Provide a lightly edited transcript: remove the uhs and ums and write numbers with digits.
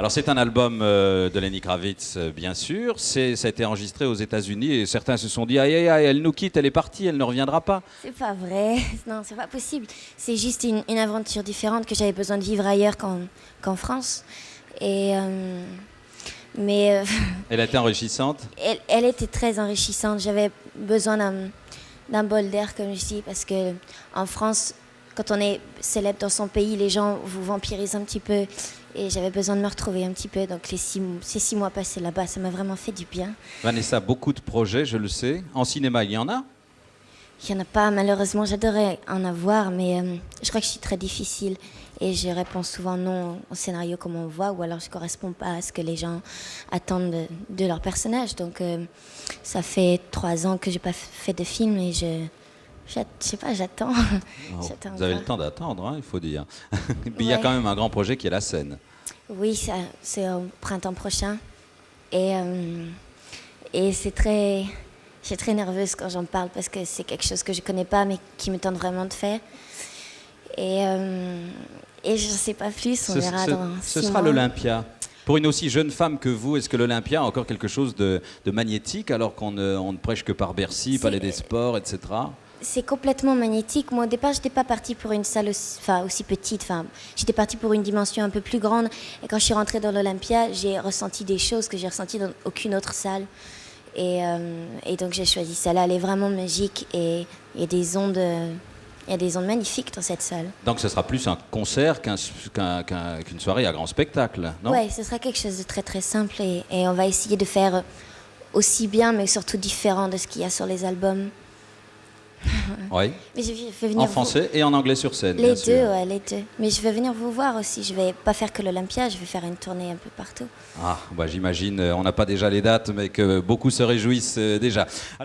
Alors c'est un album de Lenny Kravitz, bien sûr. Ça a été enregistré aux États-Unis et certains se sont dit aïe aïe aïe, elle nous quitte, elle est partie, elle ne reviendra pas. C'est pas vrai, non, c'est pas possible. C'est juste une aventure différente que j'avais besoin de vivre ailleurs qu'en France. Et mais Elle a été enrichissante. elle était très enrichissante. J'avais besoin d'un bol d'air, comme je dis, parce que en France, quand on est célèbre dans son pays, les gens vous vampirisent un petit peu. Et j'avais besoin de me retrouver un petit peu. Donc ces 6 mois passés là-bas, ça m'a vraiment fait du bien. Vanessa, beaucoup de projets, je le sais. En cinéma, il y en a? Il n'y en a pas, malheureusement. J'adorerais en avoir, mais je crois que je suis très difficile. Et je réponds souvent non au scénario comme on voit, ou alors je ne correspond pas à ce que les gens attendent de leur personnage. Donc ça fait 3 ans que je n'ai pas fait de film et je sais pas, j'attends. Oh, J'attends vous avez encore. le temps d'attendre, hein, il faut dire. Puis il y a quand même un grand projet qui est la scène. Oui, c'est au printemps prochain. Et c'est je suis très nerveuse quand j'en parle parce que c'est quelque chose que je ne connais pas mais qui me tente vraiment de faire. Et je ne sais pas plus, on verra dans 6 Ce sera mois. l'Olympia. Pour une aussi jeune femme que vous, est-ce que l'Olympia a encore quelque chose de magnétique alors qu'on ne prêche que par Bercy, Palais des Sports, etc. C'est complètement magnétique. Moi, au départ, je n'étais pas partie pour une salle aussi petite. J'étais partie pour une dimension un peu plus grande. Et quand je suis rentrée dans l'Olympia, j'ai ressenti des choses que j'ai ressenties dans aucune autre salle. Et donc, j'ai choisi celle-là. Elle est vraiment magique et il y a des ondes magnifiques dans cette salle. Donc ce sera plus un concert qu'une soirée à grand spectacle, non? Oui, ce sera quelque chose de très très simple et on va essayer de faire aussi bien, mais surtout différent de ce qu'il y a sur les albums. Oui. Mais je vais venir En français et en anglais sur scène, Les bien deux, sûr. ouais, les deux. Mais je vais venir vous voir aussi. Je vais pas faire que l'Olympia, je vais faire une tournée un peu partout. Ah, bah, j'imagine, on n'a pas déjà les dates, mais que beaucoup se réjouissent déjà.